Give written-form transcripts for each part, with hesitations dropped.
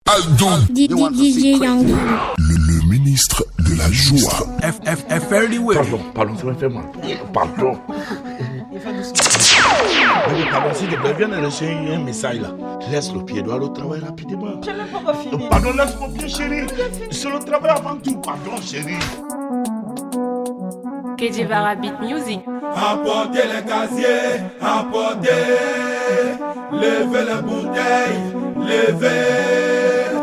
DJ Yangi. Le ministre de la joie. Pardon, ça me fait mal. Pardon. Pardon, s'il te plaît, viens de laisser un message là. Laisse le pied droit au travail rapidement. Je n'ai pas fini. Pardon, laisse mon pied, chérie. C'est le travail avant tout. Pardon, chérie. Kedjevara Beat Music. Apportez les casiers, apportez. Levez les bouteilles, levez.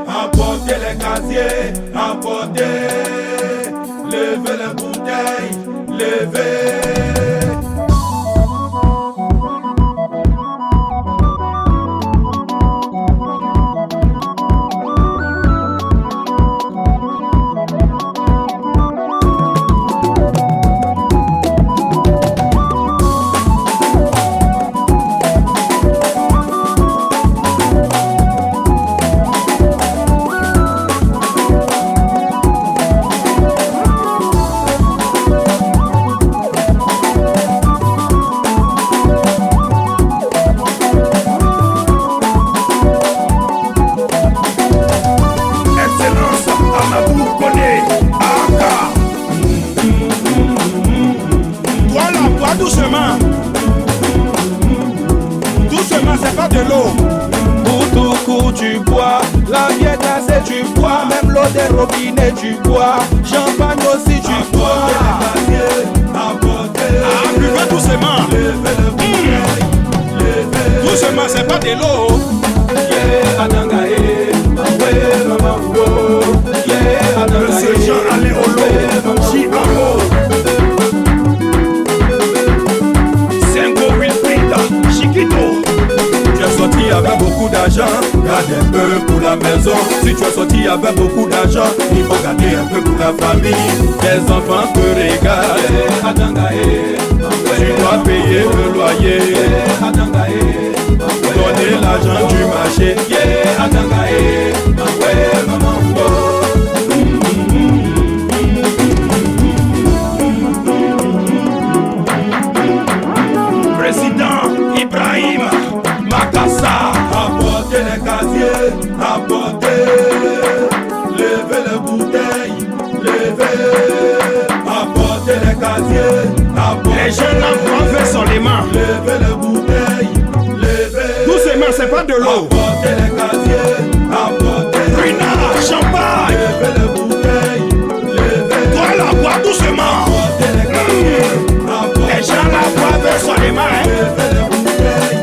Apportez les casiers, apportez. Levez les bouteilles, levez. Tu bois, la bière glacée tu bois, même l'eau des robinets tu bois, champagne aussi tu bois. Buvez doucement, doucement c'est pas de l'eau. Yeah, Adangae, ouais maman oh, yeah Adangae. Monsieur Jean allez au lot, Chicago. 5 Wilfrida, Chiquito. Tu es sorti avec beaucoup d'argent, garde un peu pour la maison. Si tu es sorti avec beaucoup d'argent, il faut garder un peu pour la famille. Les enfants te regardent. Tu dois payer le loyer. Donner l'argent du marché. Président Ibrahim Makassa, apportez les casiers, apportez. Levez les bouteilles, levez. Apportez les casiers, apportez. Les jeunes enfants sont les mains. Levez les bouteilles, levez. Doucement, c'est pas de l'eau. Apportez les casiers, apportez. Brina, champagne. Levez les bouteilles, levez. Toi la bois doucement. Apportez les casiers, apportez. Les gens la boivent sont les mains. Levez les bouteilles.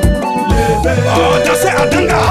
Oh, dansez à Danga.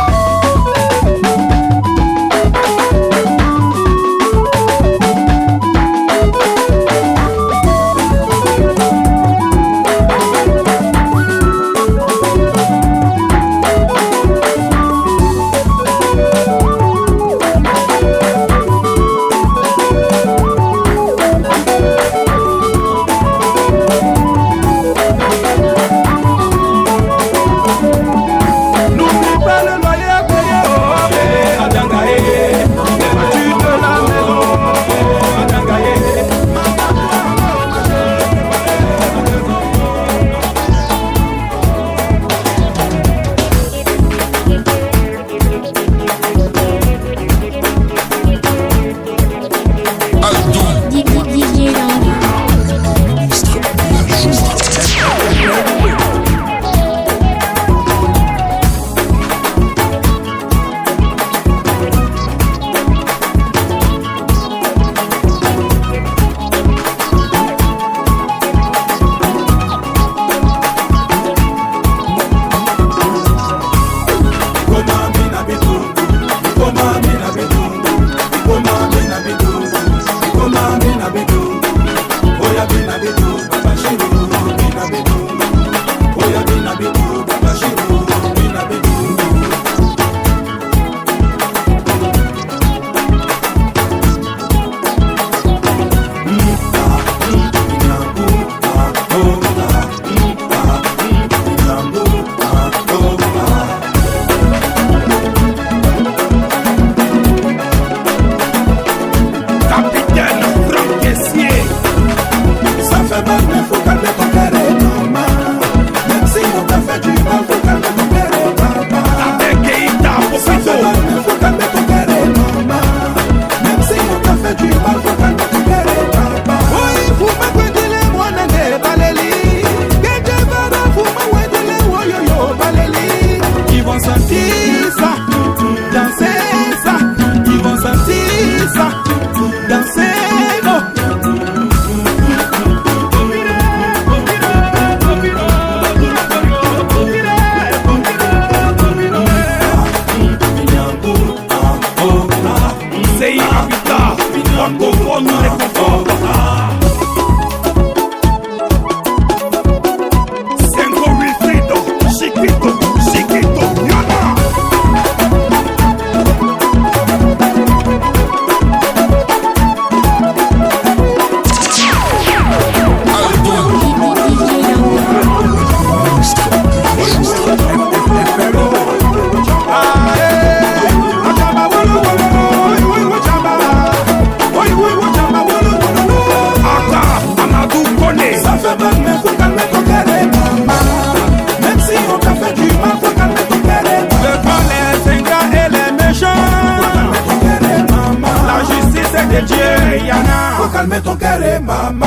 DJ Yana. Faut calmer ton cœur et maman.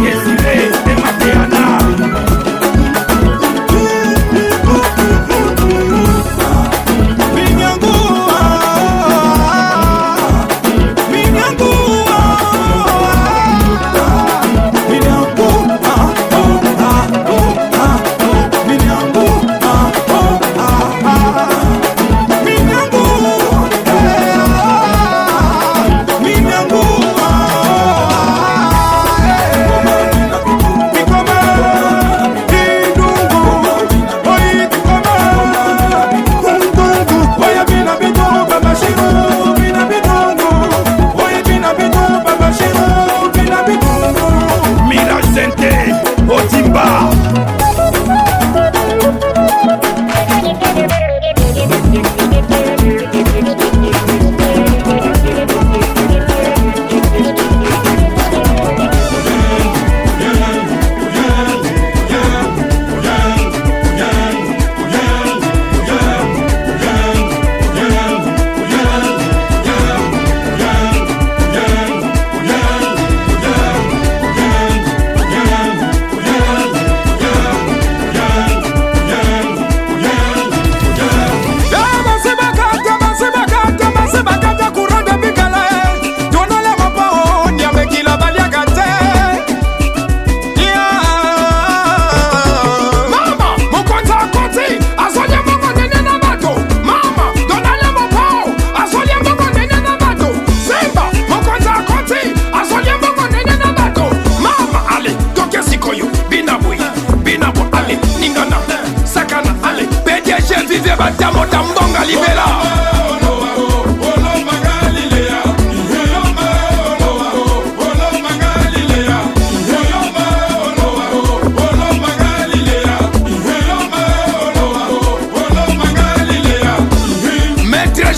Yesile et Mateana.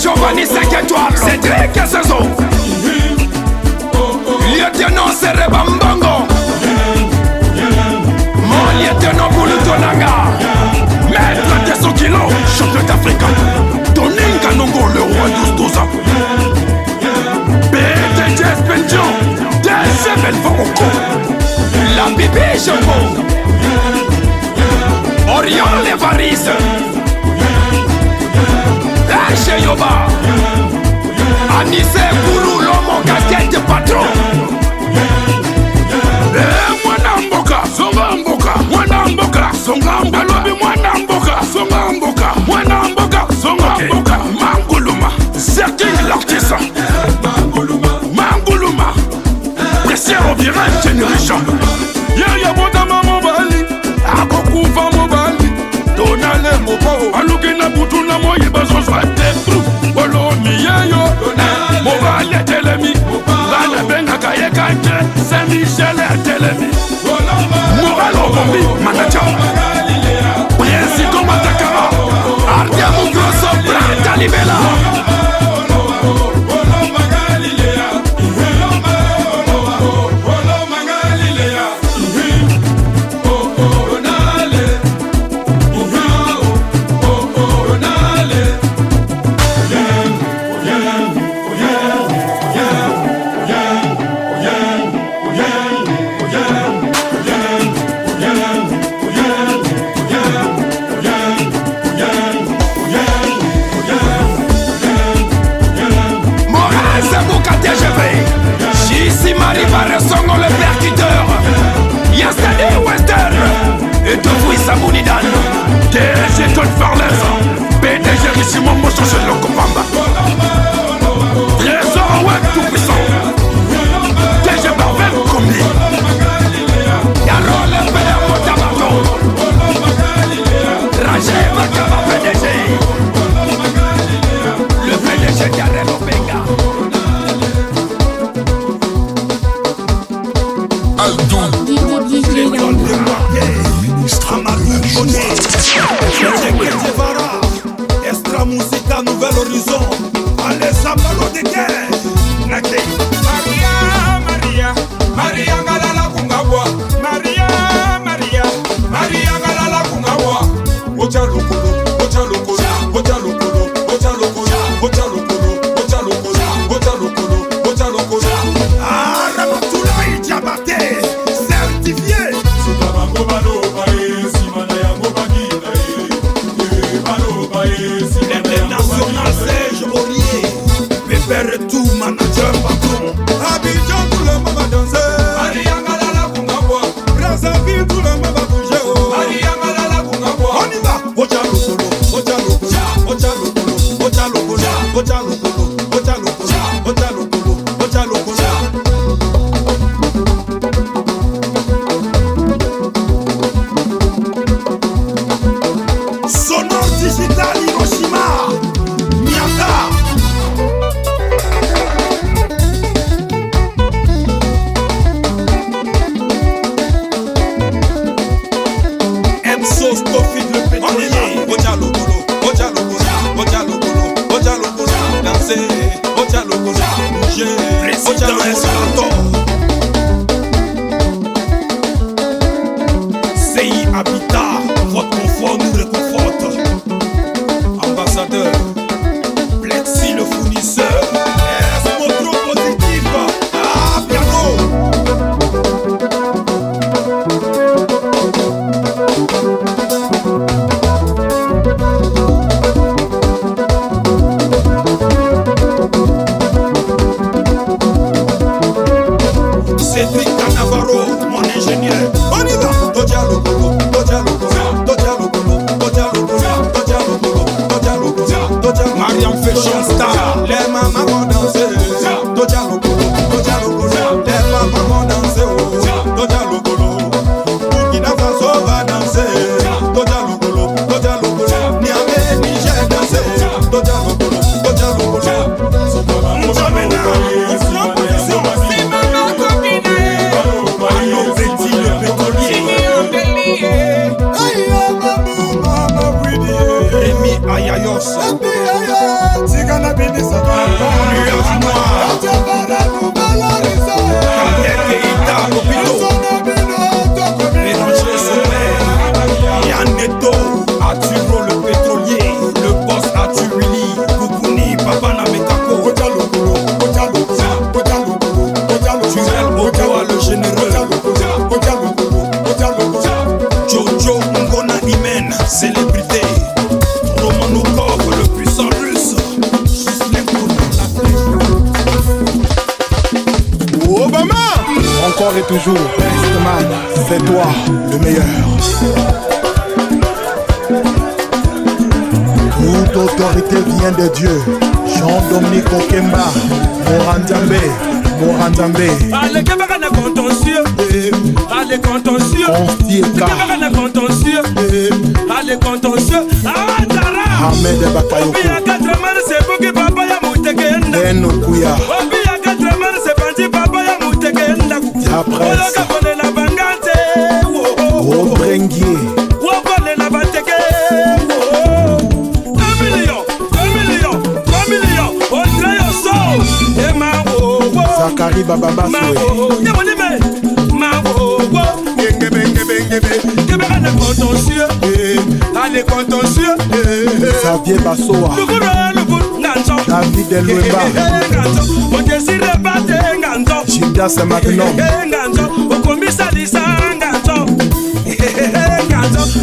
Giovanni 5 étoiles, Cédric Saison, lieutenant Sereba Mbongo, mon lieutenant Boulutonanga, maître de 100 kilos, champion d'Afrique, Toninga Nongo, le roi 12 ans, BTG Spendion, des Belfort, la Bibi Jambon, Orion les Varices, Chez Yoba, Anissé Kourou, l'homme casquette patron. Mwana mboka, songa mboka, mwana mboka, songa mboka, lobi mwana mboka, songa mboka, mwana mboka, songa mboka, Manguluma, Zerking l'artiste, Manguluma, Pressier au virage génération. Yaya Bodama Mobali, Akokufa Mobali, Donale Mobo, Alukina Butuna Moye Bazos Vatepru, Bolomi Yayo, Mobali Telemi, Rana Benga Kayekante, Saint-Michel Telemi, Moral Obombi, Manager, Président Matakara, Ardia Mugroso, Brata Libela. Songo le percuteur, Yastani Western et depuis Samounidan, DG Code Farless, PDG Rissimo Mocho chez le Kopamba, Trésor Web tout puissant, DG Barvel Kombi, Yaro le Père Motabato, Rajé Makaba PDG, le PDG Yarel Obenga. Ministre de la Joie. Extra Musica, nouvelle danser, au dialogue, bouger, au dialogue, CI Habitat, votre confort nous réconforte. Ambassadeur, Plexi le fournisseur, est-ce trop positif? Ah, piano! Cédric Canavaro, mon ingénieur. On y va. Mariam Fashion Star. Les mamans vont danser. Les mamans vont danser. Burkina Faso va danser. Niamey, Niger danser. Ayayos, Yaneto, Aturo le pétrolier, le boss Aturili, Koukouni, Papa Namekako, Tuel Odoa le généreux, Jojo Ngona Imen, célébrité. Romanokov, le puissant russe. Obama. Encore et toujours, Bestman, c'est toi le meilleur. Toute autorité vient de Dieu. Jean-Dominique Okemba, Morandambe. Allez, Kebagana contentieux. Allez, contentieux. Confieka. Kebagana contentieux. Allez, contentieux. Ahmed Bakayoko. Obia 4 mars, c'est pour que papa ya moutekenda. Enokuya. Obia 4 mars, c'est parti papa ya moutekenda. Après ça. Obia la bangante. Obrengier. Obia la banteke. 2 millions. On traite au sol. Et ma Zakari Bababa Soué. Allez, contentieux. Xavier Bassoa. David Elouemba. Gildas Magnum.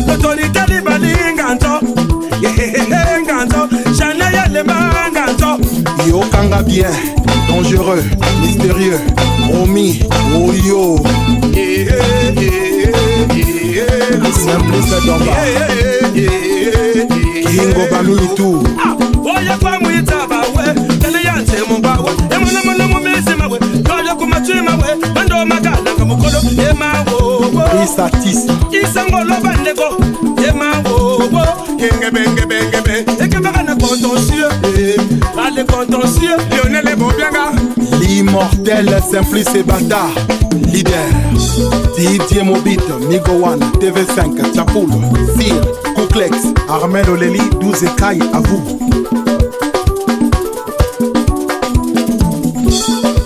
L'autorité libali nganto. Yokanga bien, dangereux, mystérieux, Romy, Oyo. Simplice d'Omba. Kingo Bamitou. Oya kwa mwita bawe, tele yante mbawe. Emona mona mumezi mawe, koyo kumatuma we, ndo magala kamukolo emawo. Isatis. Isangolo bandeko emawo. Kenge. Ekebana contentieux. Allez contentieux. Lionel Bobianga. L'immortel Simplice Bata. Leader. Didier Mobit, Migo One, TV5, Tchapoul, Sir, Kouklex, Armel Oleli, 12 écailles à vous.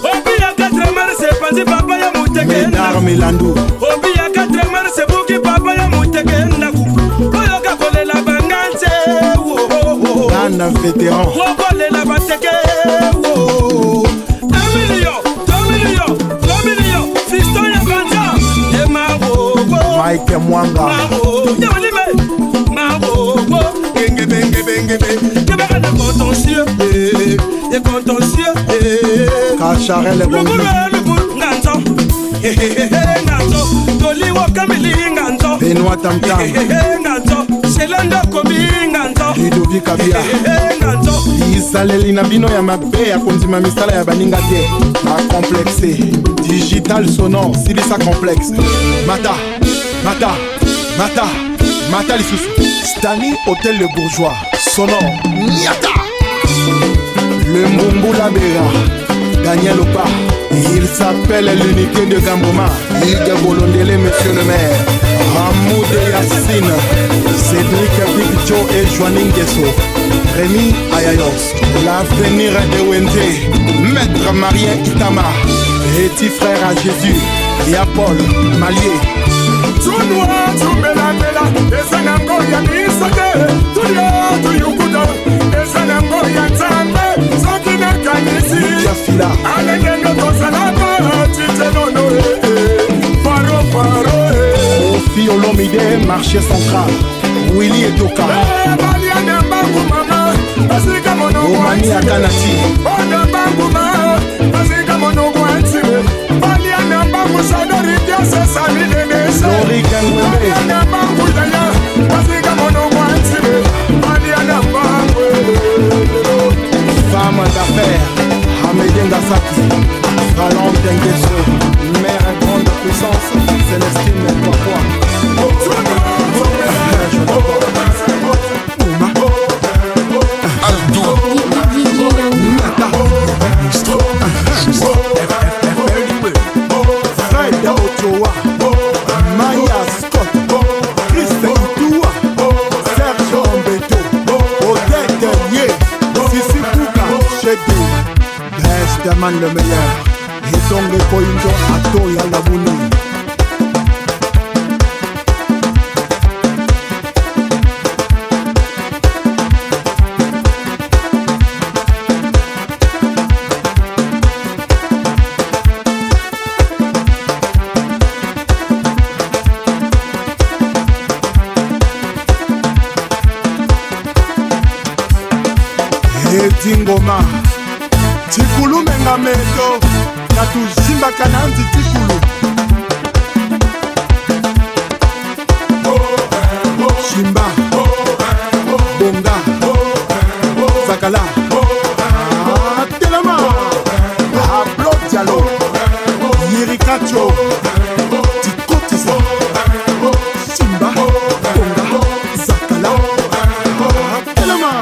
Obia 4 mars, c'est parti papa ya moutekenda. Médard Melandou. Obia 4 mars, c'est pour que papa ya moutekenda. Oyoka kole la bangante. Dan vétéran. Wokole la bateke. 2 millions. Fiston ya banja. Emawo. Mike Mwanga. Kebagana contentieux. Et contentieux. Kacharel Bongi. Toliwo Kamili Nganzo. Benoît Tamtam. Nganzo. Selanda Kobi Nganzo. Ludovic Kabia. Nganzo. Isaleli na bino ya mabe ya kondima misala ya baninga te. Complexe. Digital sonore. Silisa complexe. Mata lisusu. Stani Hôtel Le Bourgeois. Sonore. Niata. Le Mbumbu Labera. Daniel Opa. Il s'appelle l'unité de Gamboma. Hugues Bolondele, monsieur le maire. Ramoud Yassine, Cédric Big Joe et Joanine Guesso. Rémi Ayayos, l'avenir de Wende, Maître Marien Itama, petit frère à Jésus et à Paul Malier. Ofi Olomide, marché central. Willy et Doka. Omani à Kanati. Lori Gangwembe. Femme d'affaires, Amédien Gassaki. Valente Denguesso. Mère grande puissance, Célestine Pourquoi. Fred Ochoa, Maya Scott, Christian Toua, Serge Ombeto, Odette Ye, Sissi Pouka, Chedou, Best man le meilleur, et donc le Koindo Ato Yalabouni. Ngoma Tikulu menga meto Katujimba kananzi Tikulu Shimba Bonga Zakala Telema Ablo Diallo Yirikacho Tikotisa Shimba Bonga Zakala Telema.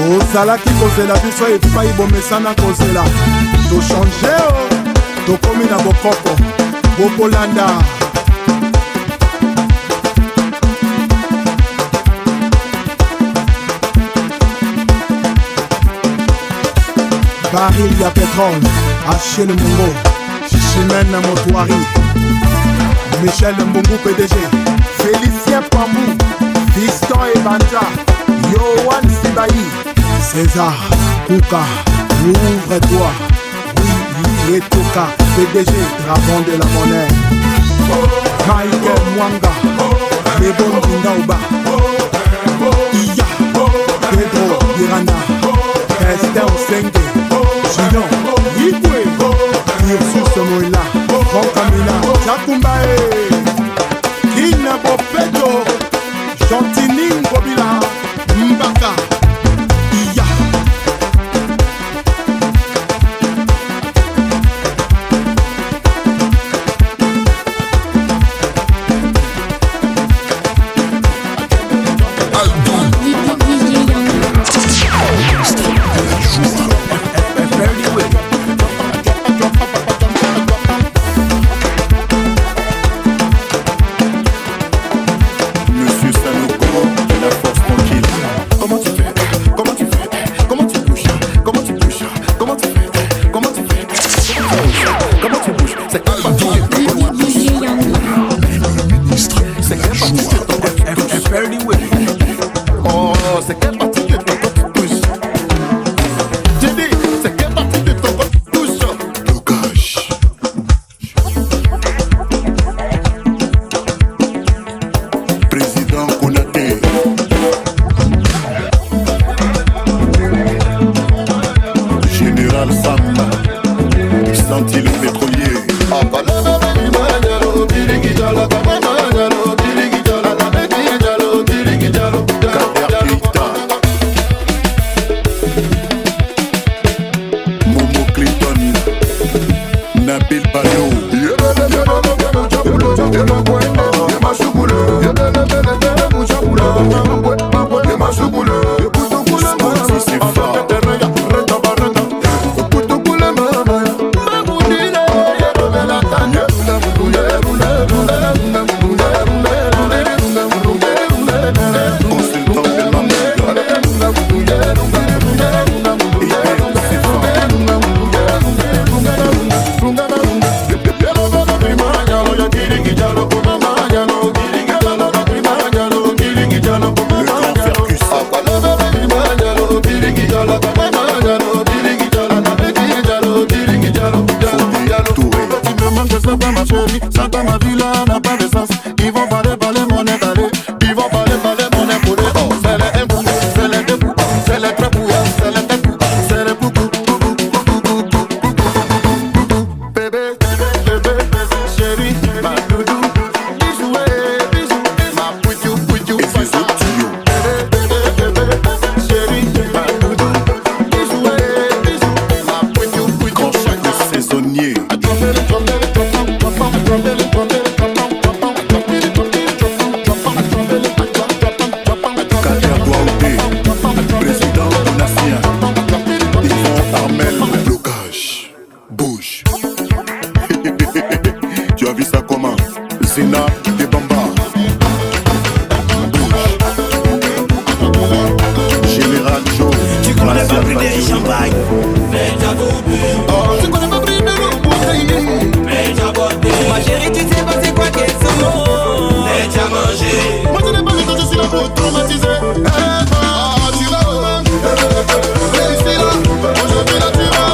Ozalaki kozela biso epai bomesana kozela tochange o tokomi na bokoko bokolanda baril ya pétrole Achille Mungo Chimène Motoari Michel Mbungu PDG Félicien Pambou Fiston Ebanja Yohan Sibaï César Kouka ouvre-toi oui et Toka PDG Dragon de la monnaie Michael Mwanga Lebon Bindaouba Iya Pedro Irana Esther Osenge Gilon Igwe Ursus Moïla Fonkamina Chakumbae Kina Bopeto Chantini Ngobila Mbaka Iya pour traumatiser. Tu vas où? Ici là, aujourd'hui là tu vas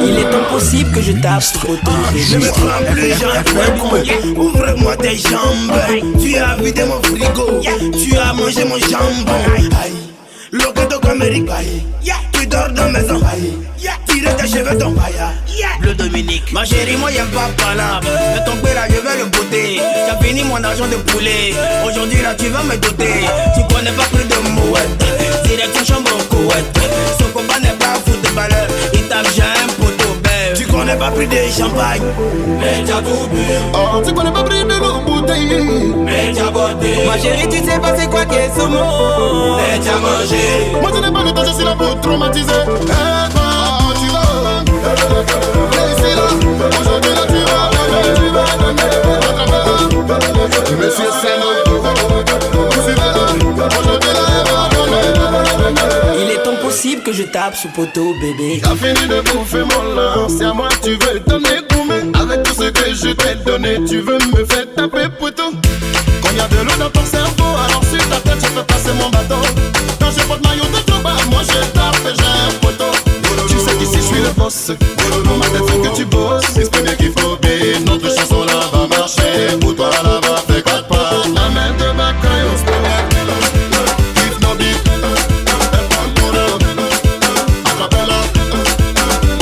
Il est impossible que je tape ce poteau. Je me prends plus, j'en ai con. Ouvre-moi tes jambes. Tu as vidé mon frigo. Tu as mangé mon jambon. Locato Amérique. Tu dors dans la maison. Tire tes cheveux ton paille. Bleu Dominique. Ma chérie, moi j'aime pas palabre. De ton père là, je vais le botter. T'as fini mon argent de poulet. Aujourd'hui là, tu vas me doter. Tu connais pas plus de mouette. Direction chambre au couette. Son combat n'est pas footballeur. Il tape j'ai un poteau belle. Tu connais pas plus de champagne. Mais t'as tout bu. Oh, tu connais pas plus de l'eau bouteille. Mais t'as botté. Ma chérie, tu sais pas c'est quoi qu'est ce mot. Mais t'as mangé. Moi je n'ai pas le temps, je suis là pour traumatiser. Tu vas ici là, aujourd'hui là tu vas Monsieur Seno, aujourd'hui là. Il est impossible que je tape ce poteau, bébé. T'as fini de bouffer mon lance, c'est à moi tu veux donner gourmet. Avec tout ce que je t'ai donné, tu veux me faire taper poteau. Quand y a de l'eau dans ton cerveau, alors sur ta tête je fais passer mon bateau. Quand je porte maillot de job, moi je tape et j'ai un poteau. Tu sais qu'ici je suis le boss. Dans ma tête faut que tu bosses. Exprime bien qu'il faut bien. Notre chanson là va marcher. Pour toi là va faire 4 pas. La main de ma caille au sport. Kiff no beat. Elle prend ton nom. Attrape-la.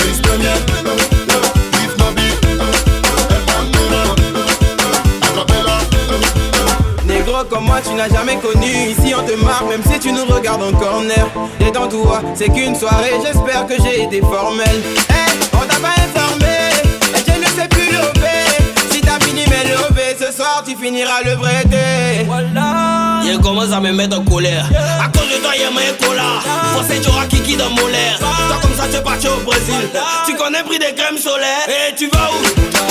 Exprime bien. Kiff no beat. Elle prend ton nom. Attrape-la. Négro comme moi tu n'as jamais connu. Ici on te marque même si tu nous regardes en corner. Détends-toi, c'est qu'une soirée. J'espère que j'ai été formel. Hey, on t'a pas informé. Et je ne sais plus lever. Si t'as fini mes levées, ce soir tu finiras le breté. Voilà. Il commence à me mettre en colère. À cause de toi, y'a un cola. Forcé, tu auras kiki dans mon l'air. Toi, comme ça, tu es parti au Brésil. Tu connais pris des crèmes solaires. Et tu vas où?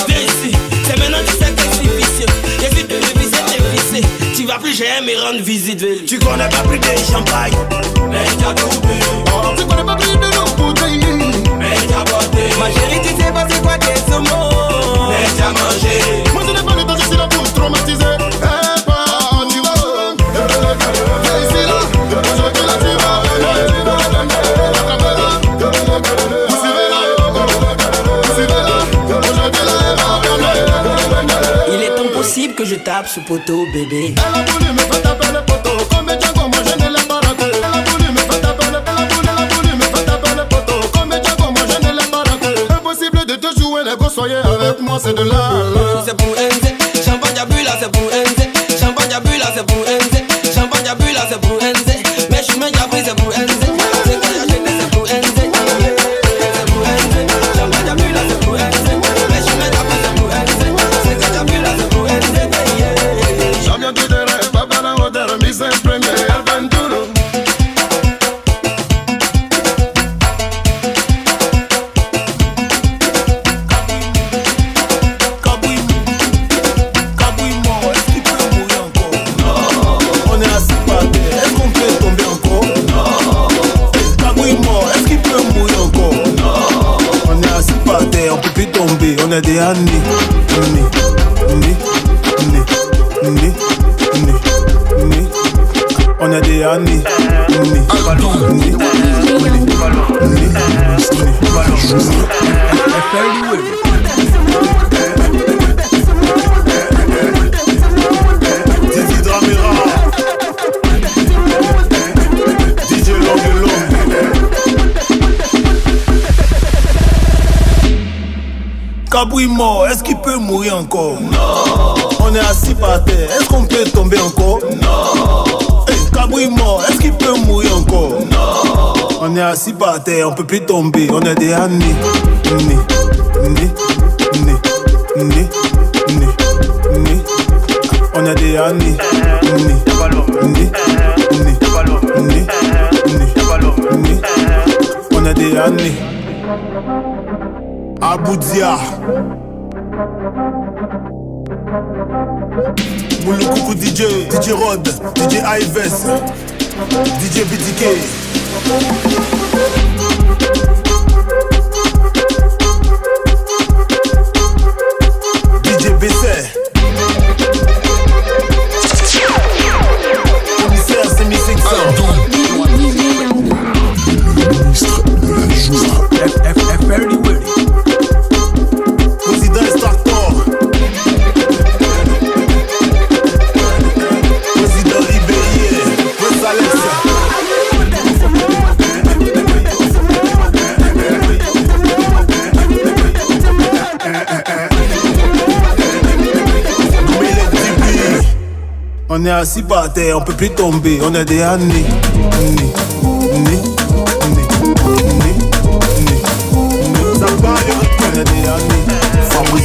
Viens ici. C'est maintenant que tu sais que je suis vicieux. J'ai vu de me visser, t'es vissé. Tu vas plus, j'ai me rendre visite. Tu connais pas plus de champagne. Mais t'as tout bu. Tu connais pas plus de l'eau bouteille. Mais t'as botté. Ma chérie, tu sais pas c'est quoi qu'est ce mot. Mais t'as mangé. Moi je n'ai pas le temps, je suis là pour traumatiser. Tu vas ici là, aujourd'hui là tu vas Il est impossible que je tape ce poteau, bébé. Elle a voulu me faire taper le poteau. Comme Django, moi je ne l'ai pas raté. Elle a voulu me faire taper le poteau. Elle a voulu me faire taper le poteau. Comme Django, moi je ne l'ai pas raté. Impossible de te jouer les gosses, soyez avec moi, c'est de là. C'est pour NZ. Champagne à bu là, c'est pour NZ. Champagne à bu là, c'est pour NZ. Champagne à bu là, c'est pour NZ. Mais je suis mec à pris, c'est pour NZ. C'est quand j'achète, c'est pour NZ. C'est pour NZ. Champagne à bu là, c'est pour NZ. Mais je suis mec à pris, c'est pour NZ. C'est quand j'achète, là, c'est pour NZ. Champion du terrain, papa la hauteur, mise en premier, Alvenduro. On a des années, on a des années, Kabouille mort, est-ce qu'il peut mourir encore? Non. On est assis par terre, est-ce qu'on peut tomber encore? Non. Hey, Kabouille mort, est-ce qu'il peut mourir encore? Non. On est assis par terre, on peut plus tomber, on a des années. On a des années. On a des années. Aboudia Moulou DJ Rod, DJ Ives, DJ BTK. On est assis par terre, on peut plus tomber. On est des années. Ça parle, on est des années. Fabrice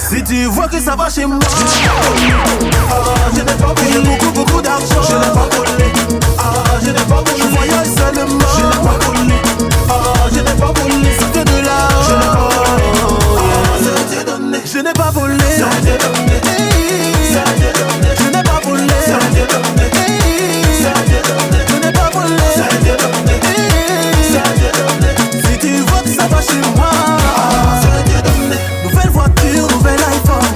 si tu vois que ça va chez moi, je n'ai pas volé. J'ai beaucoup d'argent, je n'ai pas volé. Je n'ai pas volé. Je voyage seulement, je n'ai pas volé. Je n'ai pas volé. C'était de l'argent, je n'ai pas volé. Je n'ai pas volé. Je n'ai pas volé. Si tu vois que ça va chez moi, nouvelle voiture, nouvel iPhone,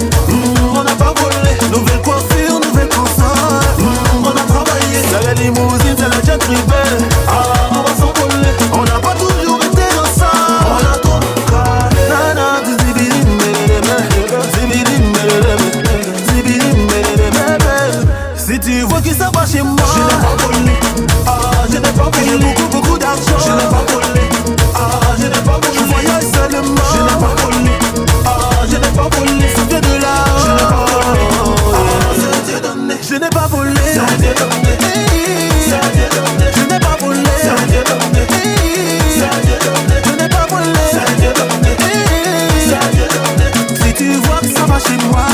on n'a pas volé. Nouvelle coiffure, nouvelle console, on a travaillé. C'est la limousine, c'est la jet privée. On va s'envoler. On n'a pas toujours été ensemble. On a trop calé. Nana, si tu vois que ça va chez moi, je n'ai pas volé. Je n'ai pas volé. J'ai beaucoup d'argent, je n'ai pas volé. Je n'ai pas volé. Je voyage seulement, je n'ai pas volé. Je n'ai pas volé. C'était de l'argent, je n'ai pas volé. Je n'ai pas volé. Je n'ai pas volé. Si tu vois que ça va chez moi,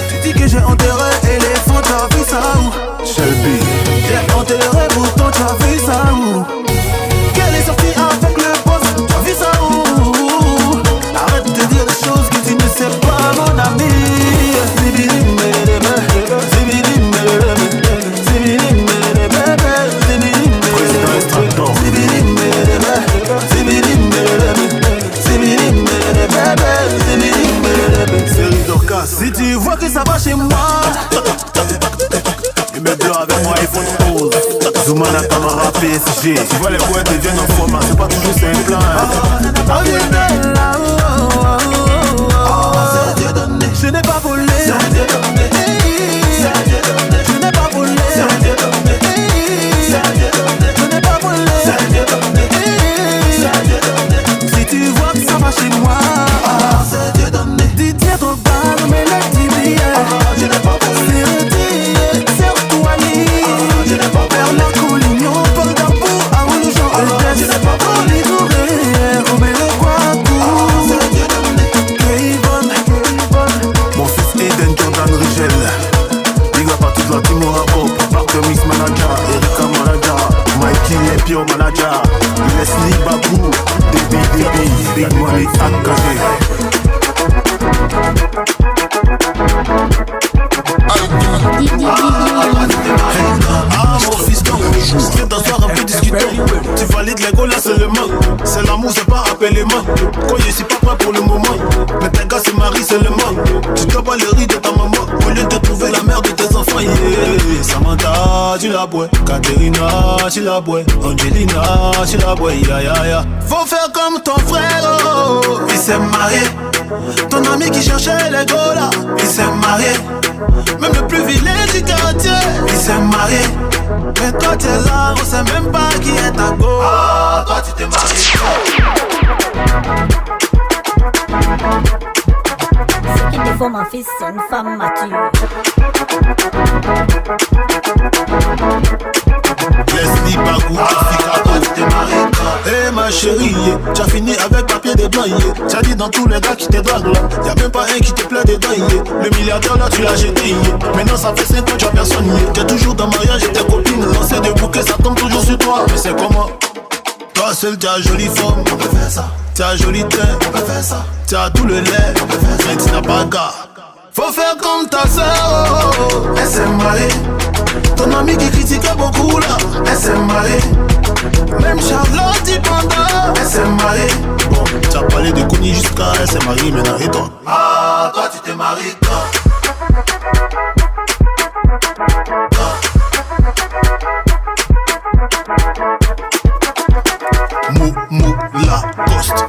tu dis que j'ai enterré éléphant, t'as vu ça où? Shelby. J'ai enterré bouton, t'as vu ça où? Qu'elle est sortie avec le boss, t'as vu ça où? Arrête de dire des choses que tu ne sais pas, mon ami. Si tu vois que ça va chez moi, il me dort avec moi, il faut une pause. Zoumana Tamara PSG. Tu vois les poètes deviennent en format, c'est pas toujours simple. Je n'ai pas volé. Je n'ai pas volé. Je n'ai pas volé. Si tu vois que ça va chez moi, Didier Drogba, mais les billets. Je n'ai pas volé. C'est surtout Ali. Je n'ai pas volé. La Collignon, Paul Dambou, Aoulou, Jean je n'ai pas volé. Romero Kouakou, Kayvon, mon fils Eden Jordan Rigel. Big up à toute la team Morabo, Marc Mix Manager, Erika Manager, Mikey et Pio Manager, Leslie Babou, Big Money engagé. Mon fils donc, viens t'asseoir un peu discutons. Tu valides les go là seulement. C'est l'amour, c'est pas appellement. Quand je suis pas prêt pour le moment, mais tes gars se marient seulement. Tu dois pas le riz de ta maman au lieu de trouver la mère de tes enfants. Yeah. Samantha, tu la bois. Katerina, tu la bois. Angelina, tu la bois. Ya. Faut faire comme ton frère, oh. Il s'est marié. Ton ami qui cherchait les go là, il s'est marié. Même le plus vilain du quartier, il s'est marié. Mais toi t'es là, on sait même pas qui est ta go. Toi tu t'es marié. Ce qu'il te faut mon fils, c'est une femme mature. Leslie Bagou, toi tu t'es marié. Eh ma chérie, tu as fini avec papier de blanc. Tu as dit dans tous les gars qui te draguent là, y'a même pas un qui te plaît dedans. Le milliardaire là tu l'as jeté. Maintenant ça fait 5 ans tu as personne. T'es toujours dans mariage et tes copines lancées de bouquets, ça tombe toujours sur toi. Mais c'est comment? Toi seul tu as jolie forme, on peut faire ça. Tu as joli teint, on peut faire ça. Tu as tout le lait, on peut faire ça. Mais tu n'as pas gars. Faut faire comme ta soeur, elle s'est mariée. Ton ami qui critiquait beaucoup là, elle s'est mariée. Même Charlotte dit pendant, elle s'est mariée. Bon, tu as parlé de Connie jusqu'à elle s'est mariée maintenant et toi? Toi tu t'es marié toi. Mou Lacoste.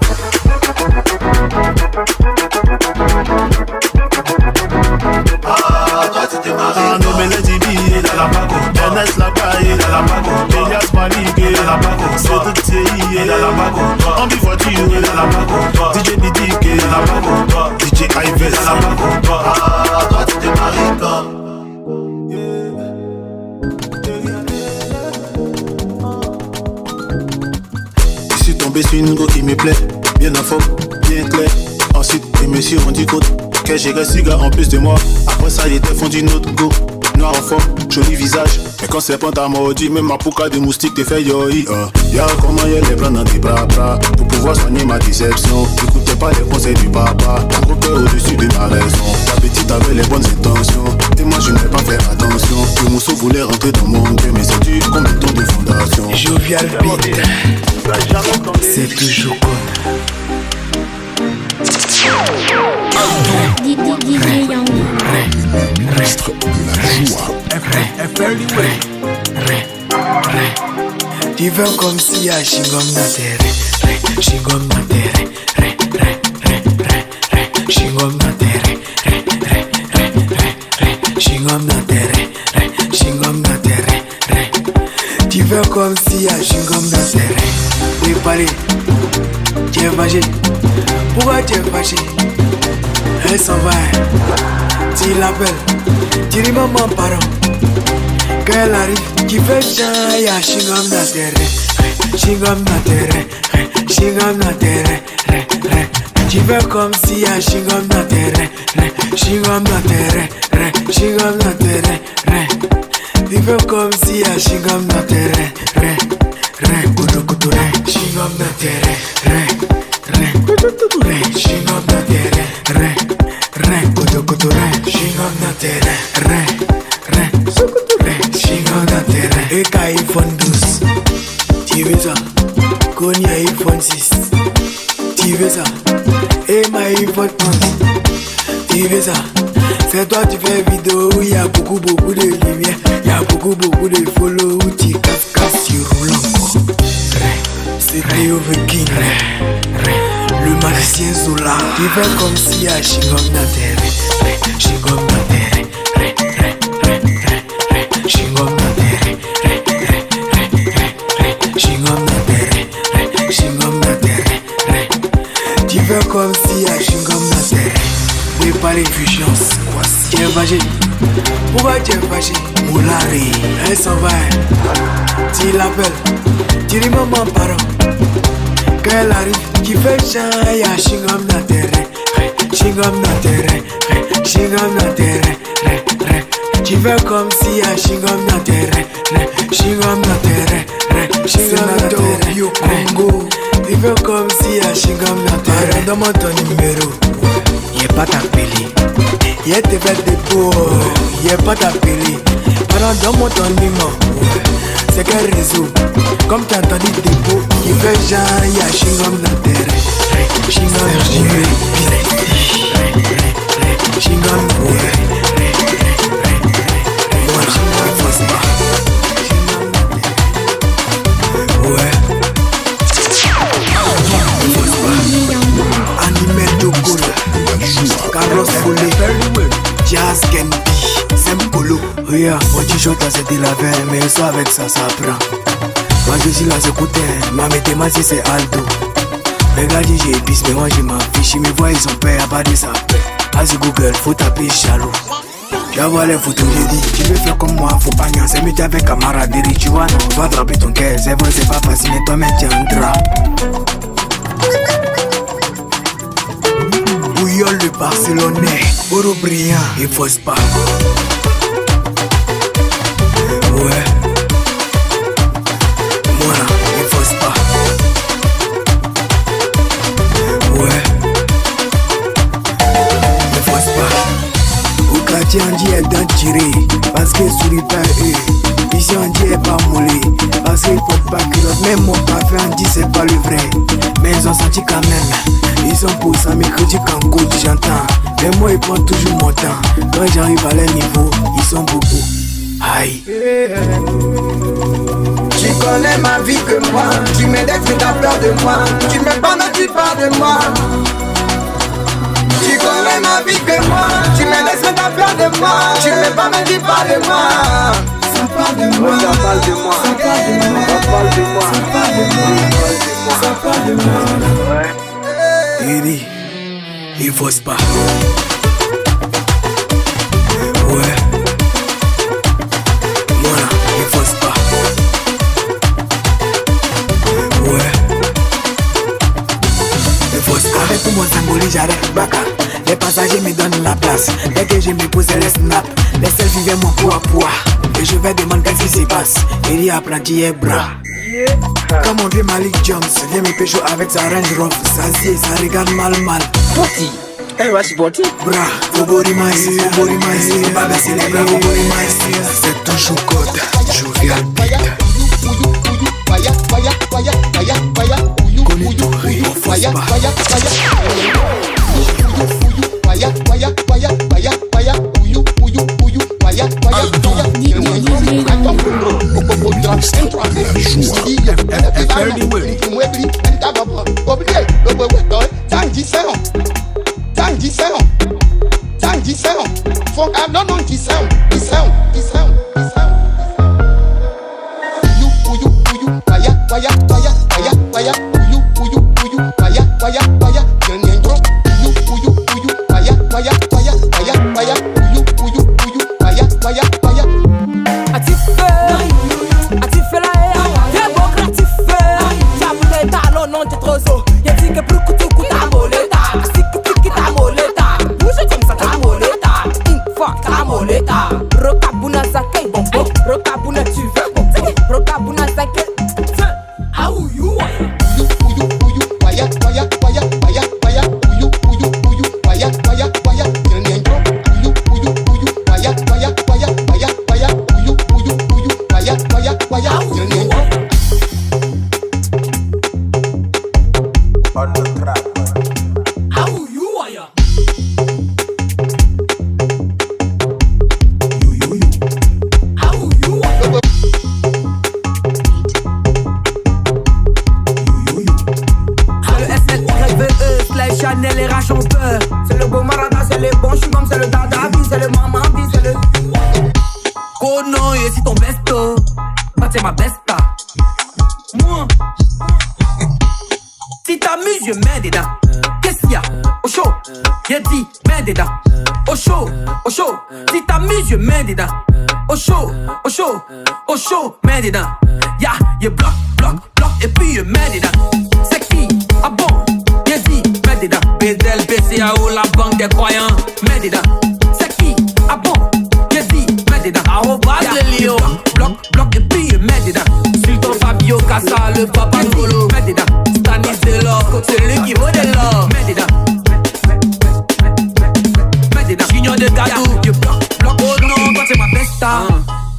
Toi tu t'es marié. Nommé les Dibi, dans la bago. Ernest Lacaille, dans la bago. Elias Malik, dans la bago. Cédric Thierry, dans la bago. Ambi Voiture, dans la bago. DJ Nidik, dans la bago. DJ Ives. Y'a la main pour toi. Ah, toi tu t'es marié quand? Je suis tombé sur une go qui me plaît, bien à fond, bien clair. Ensuite, les messieurs ont dit côte, que j'ai un cigare en plus de moi. Après ça, il était fondu notre go. Noir en forme, joli visage. Mais quand c'est pas ta maudit, même ma pouca de moustique te fait yoi. Y'a comment y'a les plans dans tes bras. Pour pouvoir soigner ma déception. N'écoutez pas les conseils du papa. Un gros cœur au-dessus de ma raison. Ta petite avait les bonnes intentions. Et moi je ne vais pas faire attention. Le mousseau voulait rentrer dans mon cœur. Mais c'est du comme le ton de fondation. Jovial beat, c'est toujours con. DJ Young. Ministre de la joie. Tu veux comme si à Shingom na terre, Shingom na terre, Shingom na terre, Shingom na terre, Shingom na terre. Tu veux comme si à Shingom na terre. Oui, parler, tu es fâché. Pourquoi tu es fâché? Elle s'en va, tu l'appelles, tu dis maman parent. Quand elle arrive, tu fais chant, y'a Shingom na terre, Shingom na terre, Shingom na terre. Tu fais comme si y'a Shingom na terre, Shingom na terre, Shingom na terre. Tu fais comme si y'a Shingom na terre, Shingom na terre, Shingom na terre, Shingom na terre, Shingom na terre. Et qu'à iPhone 12, tu veux ça? Qu'on y a iPhone 6, tu veux ça? Et ma iPhone 11, tu veux ça? C'est toi tu fais vidéo où y a beaucoup de lumière, y a beaucoup de follow où tu casses sur roulant. C'est Théo the King, le magicien Zola. Tu fais comme si y'a Shingom na terre, Shingom na terre, Shingom na terre, Shingom na terre, Shingom na terre. Tu fais comme si y'a Shingom na terre. Oui, pas les fusions, tu es fâché. Pourquoi tu es fâché? Moulari, elle s'en va. Tu l'appelles, tu dis maman parent. Quand elle arrive, tu fais chant, y'a Shingom na terre, Shingom na terre, Shingom na terre. Tu fais comme si y'a Shingom na terre, Shingom na terre, Shingom na terre. Congo, tu fais comme si y'a Shingom na terre. Donne-moi ton numéro, y'a pas t'appeler. Y'a te fait des beaux, y'a pas t'appeler. Pardon, donne-moi ton numéro. C'est quel réseau? Comme t'as entendu des beaux, il fait genre, y'a Shingom na terre, Shingom na terre, Shingom na terre. Animel de Gola, Carlos Foulé, Jazz Kendi, Sempolo. Regarde, mon t-shirt là c'était la veille, mais ça avec ça, ça prend. Moi je suis là, j'écoute, ma mathématique c'est Aldo. Les gars disent j'ai épice, mais moi je m'en fiche. Ils me voient, ils ont peur, y'a pas de ça. Vas-y Google, faut taper jaloux. Tu vas voir les photos, j'ai dit, tu veux faire comme moi, faut pas niaiser, mais t'es avec camaraderie, tu vois, non, on va attraper ton cœur, c'est vrai, c'est pas facile, mais toi-même tu un drap. Bouillon le Barcelonais, Oro brillant, il fausse pas. Ouais. Moi, il fausse pas. Ouais. Il fausse pas. Au quartier, on dit elle doit tirer, parce qu'elle sourit pas eux. Ici, on dit elle pas moller, parce qu'il faut pas culotte. Même mon parfum, on dit c'est pas le vrai. Mais ils ont senti quand même. Ils sont pour ça, mes critiques en goutte, j'entends. Mais moi, ils prennent toujours mon temps. Quand j'arrive à leur niveau, ils sont beaucoup. Aïe. Tu connais ma vie que moi. Tu m'aides, tu as peur de moi. Tu m'aimes pas, mais tu parles de moi. Tu connais ma vie que moi. Tu m'aides, mais t'as peur de moi. Tu m'aimes pas, mais tu parles de moi. Ça parle de moi. Ça parle de moi. Ça parle de moi. Ça parle de moi. Ça parle de moi. Ça parle de moi. Il dit, il fausse pas. Ouais. Voilà, il fausse pas. Ouais. Il fausse pas. Avec tout mon symbole, j'arrête Baka. Les passagers me donnent la place. Dès que je me pose les snaps, les selfies viennent mon poids. Et je vais demander qu'est-ce qui se passe. Il y a apprenti et bras. Comme on dit Malik Jones, viens me pécho avec sa Range Rover. Ça sied, ça regarde mal. Sporty. Elle va supporter. Bra, Bobori Maïs, pas baisser les bras, Bobori Maïs. C'est toujours code, jovial beat. Connais tout rire, fausse pas. Je bloque, et puis je mets dedans. C'est qui? Ah bon? Je dis, mets dedans. BDL, BCAO, la banque des croyants, mets dedans. C'est qui? Ah bon? Je dis, mets dedans. Arrobas le lion. Bloque, et puis je mets dedans. Sultan Fabio Cassa, le papa Ngolo, mets dedans. Stanis Delors, c'est lui qui vaut de l'or, mets dedans. Mets dedans. Junior de Gadou, je bloque. Oh non, toi c'est ma besta.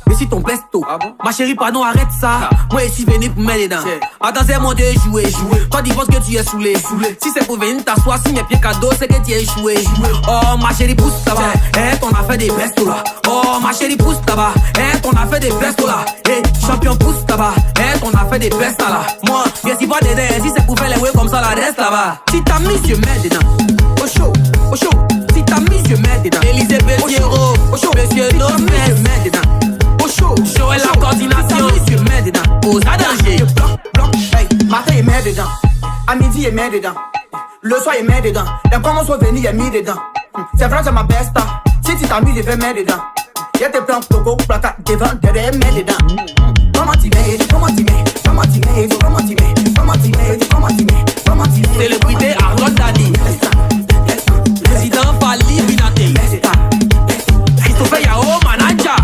Mais si ton besto, ma chérie, pardon, arrête ça. Moi, ici, venu pour mettre dedans. Attends, c'est mon Dieu, jouer. Toi, dis que tu es saoulé. Si c'est pour venir t'asseoir, si mes pieds cadeaux, c'est que tu es échoué. Oh, ma chérie, pousse là-bas. Eh, ton affaire des bestos là. Oh, ma chérie, pousse là-bas. Eh, ton affaire des bestos là. Eh, champion, pousse là-bas. Eh, ton affaire des bestos là. Moi, viens si pas dedans. Si c'est pour faire les waves comme ça, la reste là-bas. Si t'as mis, je mets dedans. Au chaud. Si t'as mis, je mets dedans. Élisée Belliero. Au chaud, monsieur, non, je mets dedans. Show et la coordination, je mets dedans. Aux danger. Bloque, hey, matin il met dedans. À midi il met dedans. Le soir il met dedans. Et quand on soit venu il est mis dedans. C'est vrai c'est ma besta. Si tu t'amuses je vais mettre dedans. Y'a tes plans Togo, placard devant, derrière, mets dedans. Comment tu mets. Célébrité Arnold Dadi. Président Fali Binaté. Christopher Yao Manaja.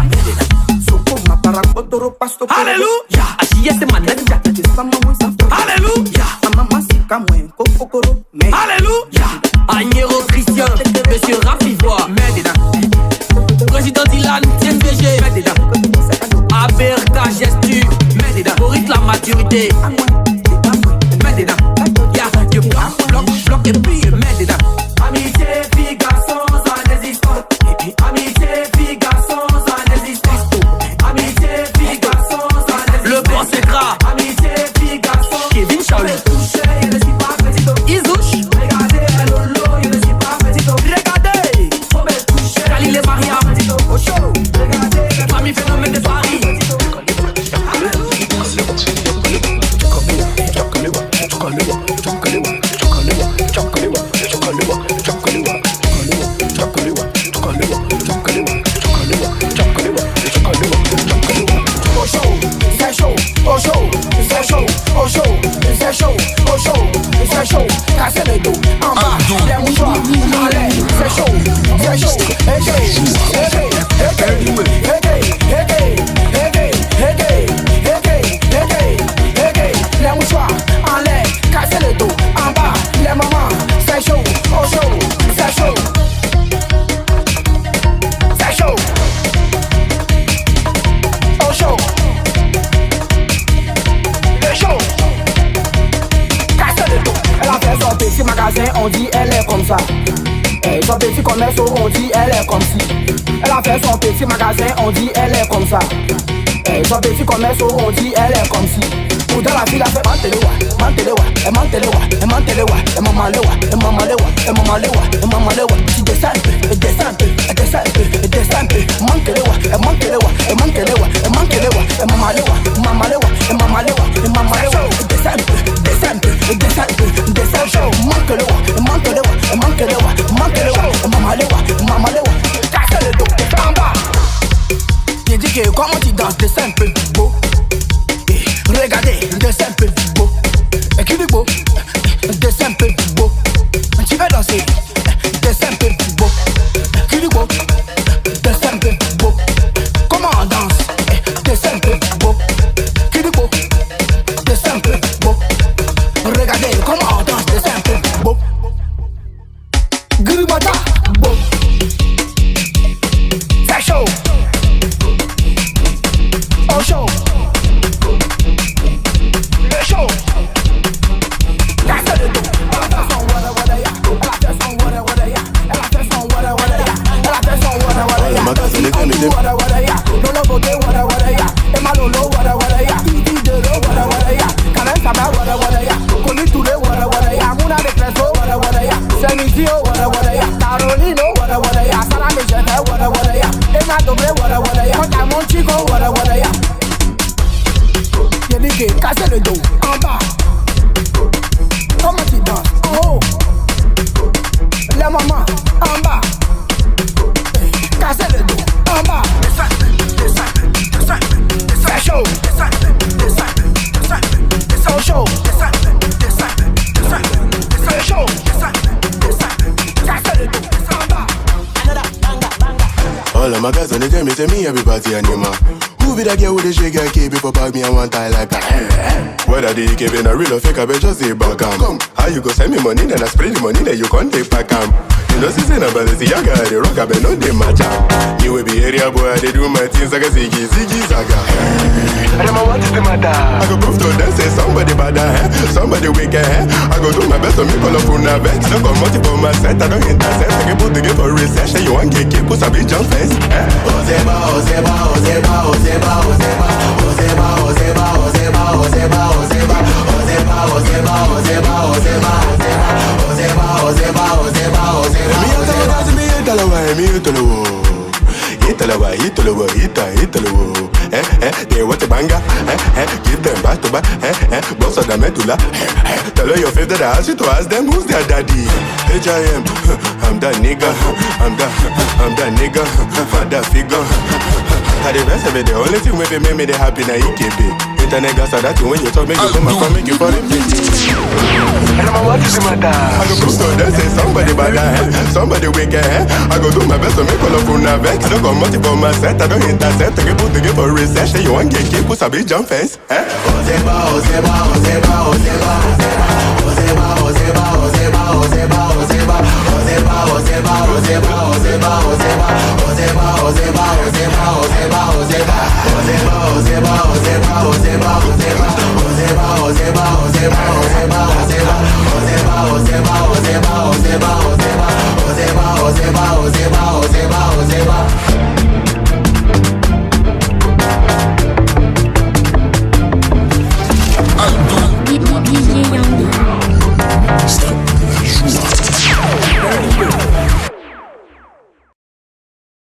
Alléluia, Achiye c'est manager. Alléluia, Alléluia, Agnero Christian, Monsieur Rafivois, Président Dylan, TNVG, Aberta Gestu, Boris la maturité, je bloque et puis je mets dedans. Amitié, fille, garçon, ça n'existe pas. Amitié, fille, garçon, ça n'existe pas. Amitié, fille, garçon, ça n'existe pas. Le bon c'est gras. Amitié, fille, garçon. Kevin Chaouli. Isouche. Regardez, Lolo, je ne suis pas petito. Regardez. Khalil et Mariam. Au show. Regardez. Famille phénomène de Paris. magasin, on dit elle est comme ça. Son petit commerce, on dit elle est comme si. Elle a fait son petit magasin, on dit elle est comme ça. Son petit commerce, on dit elle est comme si. Pourtant la fille a fait mantelewa, she descend, j'ai dit que comment tu danses, descends un peu plus beau. Regardez, descends un peu plus beau. Qui dit beau, descends un peu plus beau. Tu veux danser, descends un peu plus beau. Qui dit beau, descends un peu plus beau. Comment on danse, descends un peu plus beau. Qui dit beau, descends un peu plus beau. Regardez comment on danse, descends un peu plus beau. Gribata, beau. C'est chaud. Oh show. Le show. Casse le dos. Elle a fait son wada wada ya. Elle a fait son wada wada ya. Elle a fait son wada wada ya. Elle a fait son wada wada ya. Wada wada ya. Lolo bote wada wada ya. Emma Lolo wada wada ya. Titi Delo wada wada ya. Karen Saba wada wada ya. Koni Touré wada wada ya. Muna de Creso wada wada ya. Senizio wada wada ya. Carolino wada wada ya. Sara Michete wada wada ya. Emma Dobre wada wada ya. Kota Monchico wada wada ya. J'ai dit que casser le dos en bas. Comment tu danses en haut? Les mamans en bas. Casser le dos en bas. C'est chaud. C'est chaud. C'est chaud. Casser le dos en bas. All of my guys on the game, it's me, everybody animal. Who be that girl with the shake and keep it for back me and one tie like that? Whether they keep in a real or fake, I bet just say back come. How you go send me money, then I spray the money, then you can't take back You know, see, say, but it's the young guy, the rock, I bet no they match You will be area boy, they do my things like a ziggy, zaga. I don't know what is the matter. I go prove to them, say somebody bad, somebody wicked, I go do my best to make all of una vex. I don't come multiple my set, I don't intercept. I can put the game for research, and you want get keep, put a big jump fence. Ozeba, Ozeba, Ozeba, Ozeba, Ozeba, Ozeba, Ozeba, Ozeba, Ozeba, Ozeba, Ozeba, Ozeba, Ozeba, Ozeba, Ozeba, Ozeba, Ozeba, Ozeba. They want a banger, give them back to back, boss of the medulla. Tell her your favorite, I ask you to ask them who's their daddy. H.I.M. I'm that nigga, I'm that nigga, father figure. How the rest of it, the only thing wey make me they happy na EKB. Internet gas are that thing when you talk, make you come and come, make you fall in place. I don't know what is the matter. I go prove to them, say somebody bad, somebody wicked, I go do my best to make all of una vex. I don't come multiple my set, I don't intercept. I can put the game for research, and you want get keep, put a big jump fence. Ozeba, Ozeba, Ozeba, Ozeba.